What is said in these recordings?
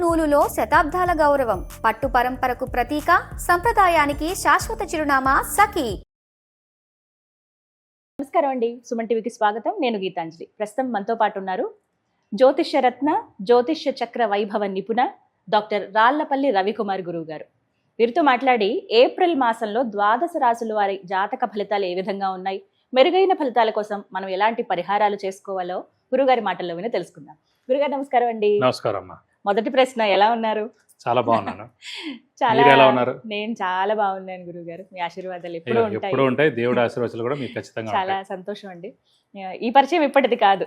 నూలులో శతాబ్దాల గౌరవం, పట్టు పరంపరకు ప్రతీక, సంప్రదాయానికి శాశ్వత చిరునామా సఖీ. నమస్కారం అండి, సుమన్ టీవీకి స్వాగతం. నేను గీతాంజలి. ప్రస్తుతం మనతో పాటు ఉన్నారు జ్యోతిష్య రత్న, జ్యోతిష్య చక్ర వైభవ నిపుణ డాక్టర్ రాళ్లపల్లి రవికుమార్ గురువు గారు. వీరితో మాట్లాడి ఏప్రిల్ మాసంలో ద్వాదశ రాశుల వారి జాతక ఫలితాలు ఏ విధంగా ఉన్నాయి, మెరుగైన ఫలితాల కోసం మనం ఎలాంటి పరిహారాలు చేసుకోవాలో గురుగారి మాటల్లో విని తెలుసుకుందాం. గురుగారు నమస్కారం అండి. నమస్కారం అమ్మా. మొదటి ప్రశ్న, ఎలా ఉన్నారు? చాలా బాగున్నాను. చాలా ఎలా ఉన్నారు? నేను చాలా బాగున్నాను గురుగారు. మీ ఆశీర్వాదాలు ఎప్పుడు ఉంటాయి. దేవుడి ఆశీర్వాదాలు కూడా మీకు ఖచ్చితంగా చాలా సంతోషం అండి. ఈ పరిచయం ఇప్పటిది కాదు,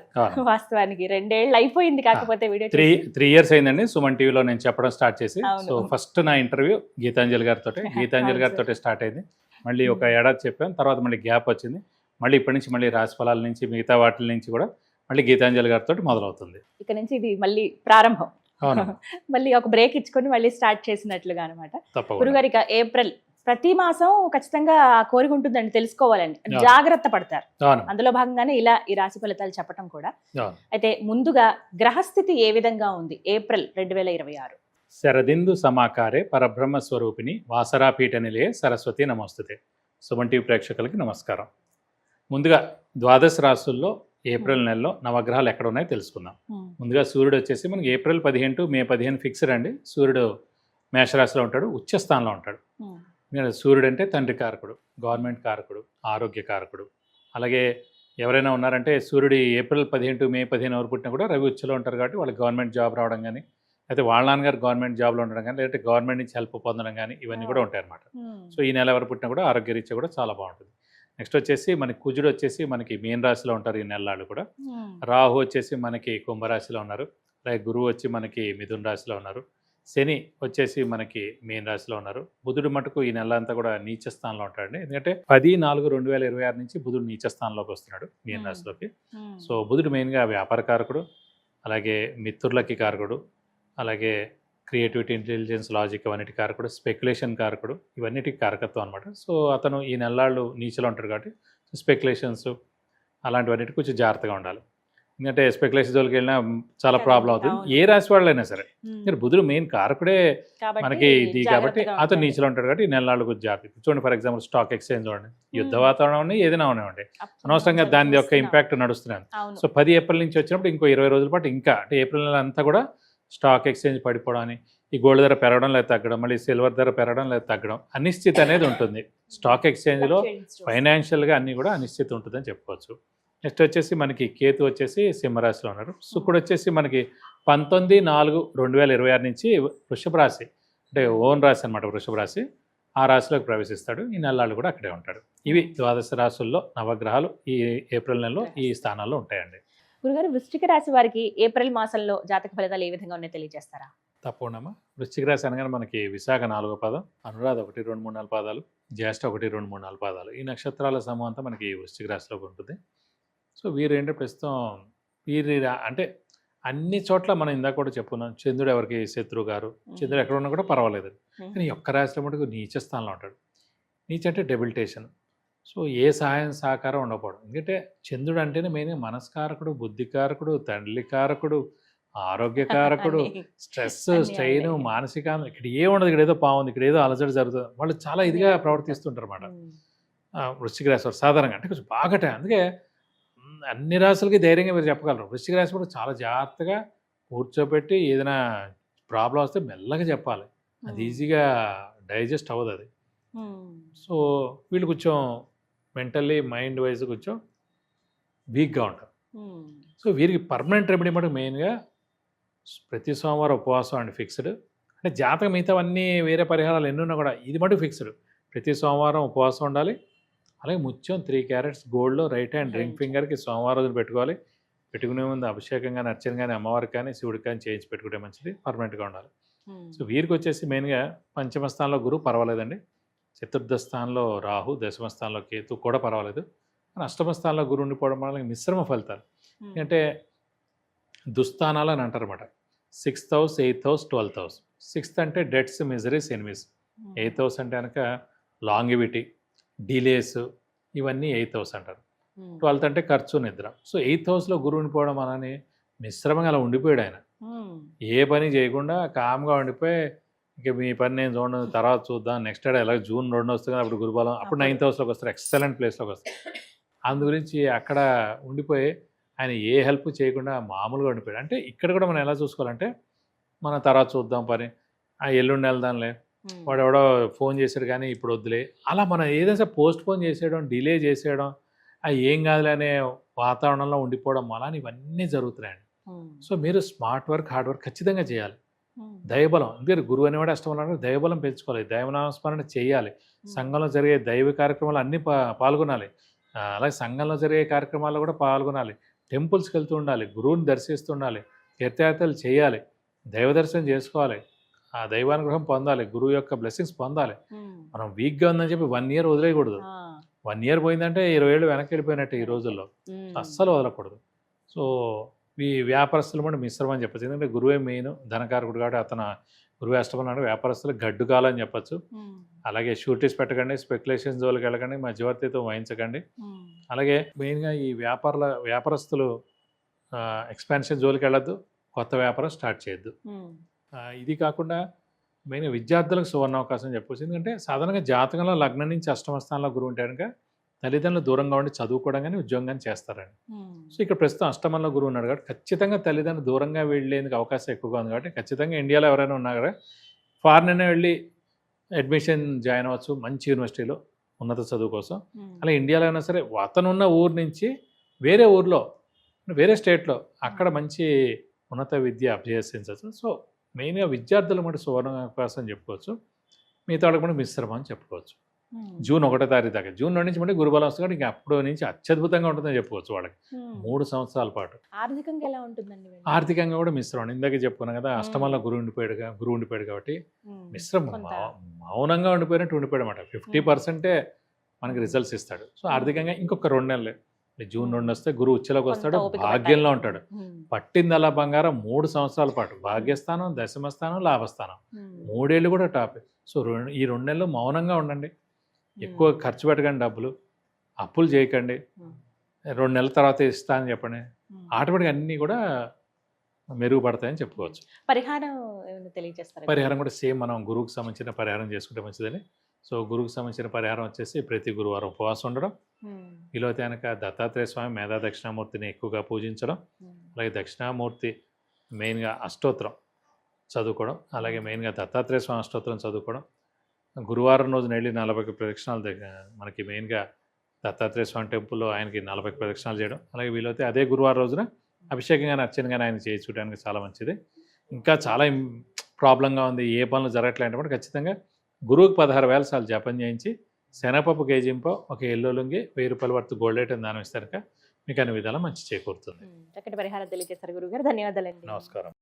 వాస్తవానికి 2 ఏళ్ళు అయిపోయింది. కాకపోతే వీడియో 3 years అయిందండి సుమన్ టీవీలో నేను చెప్పడం స్టార్ట్ చేసి. సో ఫస్ట్ నా ఇంటర్వ్యూ గీతాంజలి గారితో స్టార్ట్ అయింది. మళ్ళీ ఒక ఏడాది చెప్పాను, తర్వాత మళ్ళీ గ్యాప్ వచ్చింది. మళ్ళీ ఇప్పటి నుంచి మళ్ళీ రాశి ఫలాల నుంచి మిగతా వాటి నుంచి కూడా మళ్ళీ గీతాంజలి గారితో మొదలవుతుంది. ఇక నుంచి ఇది మళ్ళీ ప్రారంభం. మళ్ళీ ఒక బ్రేక్ ఇచ్చుకొని మళ్ళీ స్టార్ట్ చేసినట్లుగా అనమాట. గురుగారు, ఇక ఏప్రిల్ ప్రతి మాసం ఖచ్చితంగా కోరిక ఉంటుందండి, తెలుసుకోవాలని జాగ్రత్త పడతారు. అందులో భాగంగానే ఇలా ఈ రాశి ఫలితాలు చెప్పడం కూడా. అయితే ముందుగా గ్రహస్థితి ఏ విధంగా ఉంది ఏప్రిల్ 2026? శరదిందు సమాకారే పరబ్రహ్మ స్వరూపిణి వాసరాపీఠ నిలయే సరస్వతి నమస్తుతే. సుమన్ టీవీ ప్రేక్షకులకి నమస్కారం. ముందుగా ద్వాదశ రాశుల్లో ఏప్రిల్ నెలలో నవగ్రహాలు ఎక్కడ ఉన్నాయో తెలుసుకుందాం. ముందుగా సూర్యుడు వచ్చేసి మనకి ఏప్రిల్ 15 to మే 15 ఫిక్స్డ్ అండి. సూర్యుడు మేషరాశిలో ఉంటాడు, ఉచ్చస్థానంలో ఉంటాడు. సూర్యుడు అంటే తండ్రి కారకుడు, గవర్నమెంట్ కారకుడు, ఆరోగ్య కారకుడు. అలాగే ఎవరైనా ఉన్నారంటే సూర్యుడు ఏప్రిల్ 15 to మే 15 ఎవరు పుట్టినా కూడా రవి ఉచ్చలో ఉంటారు కాబట్టి వాళ్ళకి గవర్నమెంట్ జాబ్ రావడం కానీ, అయితే వాళ్ళ నాన్నగారు గవర్నమెంట్ జాబ్లో ఉండడం కానీ, లేదంటే గవర్నమెంట్ నుంచి హెల్ప్ పొందడం కానీ ఇవన్నీ కూడా ఉంటాయి అన్నమాట. సో ఈ నెల ఎవరు పుట్టినా కూడా ఆరోగ్య రీత్యా కూడా చాలా బాగుంటుంది. నెక్స్ట్ వచ్చేసి మనకి కుజుడు వచ్చేసి మనకి మీన రాశిలో ఉంటారు ఈ నెలలు కూడా. రాహు వచ్చేసి మనకి కుంభరాశిలో ఉన్నారు. అలాగే గురువు వచ్చి మనకి మిథున రాశిలో ఉన్నారు. శని వచ్చేసి మనకి మీన రాశిలో ఉన్నారు. బుధుడు మటుకు ఈ నెల అంతా కూడా నీచ స్థానంలో ఉంటాడండి. ఎందుకంటే 10/4/2026 నుంచి బుధుడు నీచ స్థానంలోకి వస్తున్నాడు మీన రాశిలోకి. సో బుధుడు మెయిన్గా వ్యాపార కారకుడు, అలాగే మిత్రులకి కారకుడు, అలాగే క్రియేటివిటీ, ఇంటెలిజెన్స్, లాజిక్ అవన్నిటి కారకుడు, స్పెక్యులేషన్ కారకుడు, ఇవన్నిటికి కారకత్వం అనమాట. సో అతను ఈ నెలలు నీచలో ఉంటాడు కాబట్టి స్పెక్యులేషన్స్ అలాంటివన్నిటి కొంచెం జాగ్రత్తగా ఉండాలి. ఎందుకంటే స్పెక్యులేషన్ జోలికి వెళ్ళినా చాలా ప్రాబ్లం అవుతుంది, ఏ రాశి వాళ్ళైనా సరే. బుధుడు మెయిన్ కారకుడే మనకి ఇది కాబట్టి అతను నీచలో ఉంటాడు కాబట్టి ఈ నెలలు కొంచెం జాగ్రత్త. చూడండి, ఫర్ ఎగ్జాంపుల్ స్టాక్ ఎక్స్చేంజ్ చూడండి, యుద్ధ వాతావరణం ఏదైనా ఉన్నాయండి, అనవసరంగా దాని యొక్క ఇంపాక్ట్ నడుస్తున్నాను. సో 10 ఏప్రిల్ నుంచి వచ్చినప్పుడు ఇంకో 20 రోజుల పాటు ఇంకా అంటే ఏప్రిల్ నెల అంతా కూడా స్టాక్ ఎక్స్చేంజ్ పడిపోవడం అని, ఈ గోల్డ్ ధర పెరగడం లేదా తగ్గడం, మళ్ళీ సిల్వర్ ధర పెరగడం లేదా తగ్గడం, అనిశ్చితి అనేది ఉంటుంది స్టాక్ ఎక్స్చేంజ్లో. ఫైనాన్షియల్గా అన్నీ కూడా అనిశ్చితి ఉంటుందని చెప్పుకోవచ్చు. నెక్స్ట్ వచ్చేసి మనకి కేతు వచ్చేసి సింహరాశిలో ఉన్నారు. శుక్రుడు వచ్చేసి మనకి 19/4/2026 నుంచి వృషభ రాశి అంటే ఓన్ రాశి అనమాట, వృషభ రాశి, ఆ రాశిలోకి ప్రవేశిస్తాడు. ఈ నెలలు కూడా అక్కడే ఉంటాడు. ఇవి ద్వాదశ రాశుల్లో నవగ్రహాలు ఈ ఏప్రిల్ నెలలో ఈ స్థానాల్లో ఉంటాయండి. గురుగారు, వృశ్చిక రాశి వారికి ఏప్రిల్ మాసంలో జాతక ఫలితాలు ఏ విధంగా ఉన్నాయో తెలియజేస్తారా? తప్పకుండా. వృశ్చిక రాశి అనగానే మనకి విశాఖ 4వ పాదం, అనురాధ 1, 2, 3, 4 పాదాలు, జ్యేష్ఠ 1, 2, 3, 4 పాదాలు, ఈ నక్షత్రాల సమూహం అంతా మనకి వృశ్చిక రాశిలోకి ఉంటుంది. సో వీరు ఏంటంటే ప్రస్తుతం వీరి అంటే అన్ని చోట్ల మనం ఇందాక కూడా చెప్పుకున్నాం, చంద్రుడు ఎవరికి శత్రువు గారు, చంద్రుడు ఎక్కడ ఉన్నా కూడా పర్వాలేదు. కానీ ఒక్క రాశిలో మటుకు నీచ స్థానంలో ఉంటాడు. నీచ అంటే డెబిలిటేషన్. సో ఏ సహాయం సహకారం ఉండకపోవడం. ఎందుకంటే చంద్రుడు అంటేనే మెయిన్గా మనస్కారకుడు, బుద్ధికారకుడు, తండ్రికారకుడు, ఆరోగ్యకారకుడు, స్ట్రెస్, స్ట్రెయిన్, మానసిక, ఇక్కడ ఏముండదు, ఇక్కడ ఏదో బాగుంది, ఇక్కడ ఏదో అలజడి జరుగుతుంది, వాళ్ళు చాలా ఇదిగా ప్రవర్తిస్తుంటారు అన్నమాట వృశ్చిక రాశి వారు సాధారణంగా. అంటే కొంచెం బాగటే, అందుకే అన్ని రాశులకి ధైర్యంగా మీరు చెప్పగలరు. వృశ్చిక రాశి కూడా చాలా జాగ్రత్తగా కూర్చోబెట్టి ఏదైనా ప్రాబ్లం వస్తే మెల్లగా చెప్పాలి, అది ఈజీగా డైజెస్ట్ అవ్వదు అది. సో వీళ్ళు కొంచెం మెంటల్లీ మైండ్ వైజ్ కొంచెం వీక్గా ఉంటారు. సో వీరికి పర్మనెంట్ రెమెడీ మటుకు మెయిన్గా ప్రతి సోమవారం ఉపవాసం అండి, ఫిక్స్డ్. అంటే జాతకం మిగతావన్నీ వేరే పరిహారాలు ఎన్ని ఉన్నా కూడా ఇది మటుకు ఫిక్స్డ్. ప్రతి సోమవారం ఉపవాసం ఉండాలి. అలాగే ముత్యం 3 carats గోల్డ్లో రైట్ హ్యాండ్ రింగ్ ఫింగర్కి సోమవారం రోజులు పెట్టుకోవాలి. పెట్టుకునే ముందు అభిషేకం కానీ, అర్చన కానీ, అమ్మవారికి కానీ, శివుడికి కానీ చేయించి పెట్టుకుంటే మంచిది, పర్మనెంట్గా ఉండాలి. సో వీరికి వచ్చేసి మెయిన్గా పంచమ స్థానంలో గురువు పర్వాలేదండి, చతుర్థ స్థానంలో రాహు, దశమ స్థానంలో కేతు కూడా పర్వాలేదు. కానీ అష్టమ స్థానంలో గురువు ఉండిపోవడం వల్ల మిశ్రమ ఫలితాలు. అంటే దుస్థానాలు అని అంటారు అన్నమాట. 6th house, 8th house, 12th house. 6th అంటే debts, miseries, enemies. 8th house అంటే కనుక లాంగివిటీ, డిలేస్, ఇవన్నీ 8th house అంటారు. 12th అంటే ఖర్చు, నిద్ర. సో 8th హౌస్లో గురువు ఉండిపోవడం అలానే మిశ్రమంగా అలా ఉండిపోయాడు ఆయన. ఏ పని చేయకుండా కామ్గా ఉండిపోయి ఇక మీ పని నేను చూడండి తర్వాత చూద్దాం నెక్స్ట్ డే ఎలా జూన్ 2 వస్తుంది కదా, అప్పుడు గురుబలం అప్పుడు 9th హౌస్లోకి వస్తారు, ఎక్సలెంట్ ప్లేస్లోకి వస్తారు. అందు గురించి అక్కడ ఉండిపోయి ఆయన ఏ హెల్ప్ చేయకుండా మామూలుగా ఉండిపోయాడు. అంటే ఇక్కడ కూడా మనం ఎలా చూసుకోవాలంటే మనం తర్వాత చూద్దాం పని, ఆ ఎల్లుండి వెళ్దాంలే, వాడు ఎవడో ఫోన్ చేశాడు కానీ ఇప్పుడు వద్దులే, అలా మనం ఏదైనా పోస్ట్ పోన్ చేసేయడం, డిలే చేసేయడం, ఏం కాదులే అనే వాతావరణంలో ఉండిపోవడం వల్ల ఇవన్నీ జరుగుతున్నాయండి. సో మీరు స్మార్ట్ వర్క్, హార్డ్ వర్క్ ఖచ్చితంగా చేయాలి. దైవబలం, ఎందుకంటే గురువు అనేవాడు అష్టమన్నారు, దైవబలం పెంచుకోవాలి, దైవనామస్మరణ చేయాలి, సంఘంలో జరిగే దైవ కార్యక్రమాలు అన్నీ పాల్గొనాలి, అలాగే సంఘంలో జరిగే కార్యక్రమాల్లో కూడా పాల్గొనాలి, టెంపుల్స్కి వెళ్తూ ఉండాలి, గురువుని దర్శిస్తూ ఉండాలి, తీర్థయాత్రలు చేయాలి, దైవ దర్శనం చేసుకోవాలి, ఆ దైవానుగ్రహం పొందాలి, గురువు యొక్క బ్లెస్సింగ్స్ పొందాలి. మనం వీక్గా ఉందని చెప్పి 1 year వదిలేయకూడదు. 1 year పోయిందంటే 20 ఏళ్ళు వెనక్కి వెళ్ళిపోయినట్టు ఈ రోజుల్లో, అస్సలు వదలకూడదు. సో ఈ వ్యాపారస్తులు కూడా మిశ్రమం అని చెప్పచ్చు, ఎందుకంటే గురువే మెయిన్ ధనకారకుడు కాబట్టి అతను గురువే అష్టమం అంటే వ్యాపారస్తులు గడ్డు కాలం అని చెప్పచ్చు. అలాగే షూరిటీస్ పెట్టకండి, స్పెక్యులేషన్ జోలికి వెళ్ళకండి, మధ్యవర్తితో వహించకండి. అలాగే మెయిన్గా ఈ వ్యాపారస్తులు ఎక్స్పాన్షన్ జోలికి వెళ్ళద్దు, కొత్త వ్యాపారం స్టార్ట్ చేయొద్దు. ఇది కాకుండా మెయిన్ విద్యార్థులకు సువర్ణ అవకాశం చెప్పవచ్చు, ఎందుకంటే సాధారణంగా జాతకంలో లగ్నం నుంచి అష్టమ స్థానంలో గురువు ఉంటే కనుక తల్లిదండ్రులు దూరంగా ఉండి చదువుకోవడం కానీ ఉద్యోగం కానీ చేస్తారండి. సో ఇక్కడ ప్రస్తుతం అష్టమంలో గురువు ఉన్నాడు కాబట్టి ఖచ్చితంగా తల్లిదండ్రులు దూరంగా వెళ్ళేందుకు అవకాశం ఎక్కువగా ఉంది. కాబట్టి ఖచ్చితంగా ఇండియాలో ఎవరైనా ఉన్నా కూడా ఫారిన్ వెళ్ళి అడ్మిషన్ జాయిన్ అవ్వచ్చు మంచి యూనివర్సిటీలో ఉన్నత చదువు కోసం. అలా ఇండియాలో అయినా సరే అతనున్న ఊరు నుంచి వేరే ఊర్లో, వేరే స్టేట్లో అక్కడ మంచి ఉన్నత విద్య అభ్యసించవచ్చు. సో మెయిన్గా విద్యార్థులు మటు సువర్ణ అవకాశం చెప్పుకోవచ్చు, మిగతా వాళ్ళకి కూడా మిశ్రమం అని చెప్పుకోవచ్చు. జూన్ 1వ తారీఖు దాకా, జూన్ 2 నుంచి మళ్ళీ గురుబలం వస్తుంది కాబట్టి ఇంకా అప్పుడు నుంచి అత్యద్భుతంగా ఉంటుందని చెప్పుకోవచ్చు వాళ్ళకి 3 సంవత్సరాల పాటు. ఆర్థికంగా ఎలా ఉంటుందండి? ఆర్థికంగా కూడా మిశ్రమం, ఇందాక చెప్పుకున్నాం కదా, అష్టమంలో గురువు ఉండిపోయాడు కాబట్టి మిశ్రమం, మౌనంగా ఉండిపోయినట్టు ఉండిపోయాడు అనమాట. 50% మనకి రిజల్ట్స్ ఇస్తాడు. సో ఆర్థికంగా ఇంకొక 2 నెలలే, జూన్ 2 వస్తే గురువు ఉచ్చలోకి వస్తాడు, భాగ్యంలో ఉంటాడు. పట్టిందల్లా బంగారం 3 సంవత్సరాల పాటు, భాగ్యస్థానం, దశమస్థానం, లాభస్థానం 3 ఏళ్ళు కూడా టాప్. సో ఈ 2 నెలలు మౌనంగా ఉండండి, ఎక్కువ ఖర్చు పెట్టకండి, డబ్బులు అప్పులు చేయకండి, 2 నెలల తర్వాత ఇస్తా అని చెప్పండి, ఆటోమేటిక్గా అన్నీ కూడా మెరుగుపడతాయని చెప్పుకోవచ్చు. పరిహారం తెలియజేస్తారు? పరిహారం కూడా సేమ్ మనం గురువుకు సంబంధించిన పరిహారం చేసుకుంటే మంచిదని. సో గురువుకు సంబంధించిన పరిహారం వచ్చేసి ప్రతి గురువారం ఉపవాసం ఉండడం, వీలైతే కనుక దత్తాత్రేయ స్వామి మేధా దక్షిణామూర్తిని ఎక్కువగా పూజించడం, అలాగే దక్షిణామూర్తి మెయిన్గా అష్టోత్తరం చదువుకోవడం, అలాగే మెయిన్గా దత్తాత్రేయ స్వామి అష్టోత్తరం చదువుకోవడం, గురువారం రోజున వెళ్ళి 40 ప్రదక్షిణాలు మనకి మెయిన్గా దత్తాత్రేయ స్వామి టెంపుల్లో ఆయనకి 40 ప్రదక్షిణాలు చేయడం, అలాగే వీలైతే అదే గురువారం రోజున అభిషేకం కానీ అర్చన కానీ ఆయన చేయించుకోవడానికి చాలా మంచిది. ఇంకా చాలా ప్రాబ్లంగా ఉంది, ఏ పనులు జరగట్లేదు, ఖచ్చితంగా గురువుకి 16,000 సార్లు జపం చేయించి శనగపప్పు కేజీంపో ఒక ఎల్లో లుంగి 1000 రూపాయల వర్త్ గోల్డ్ ఐటమ్ దానం ఇస్తారు, మీకు అన్ని విధాలా మంచి చేకూరుతుంది. చక్కటి పరిహారం తెలియజేస్తారు గురుగారు, ధన్యవాదాలండి. నమస్కారం.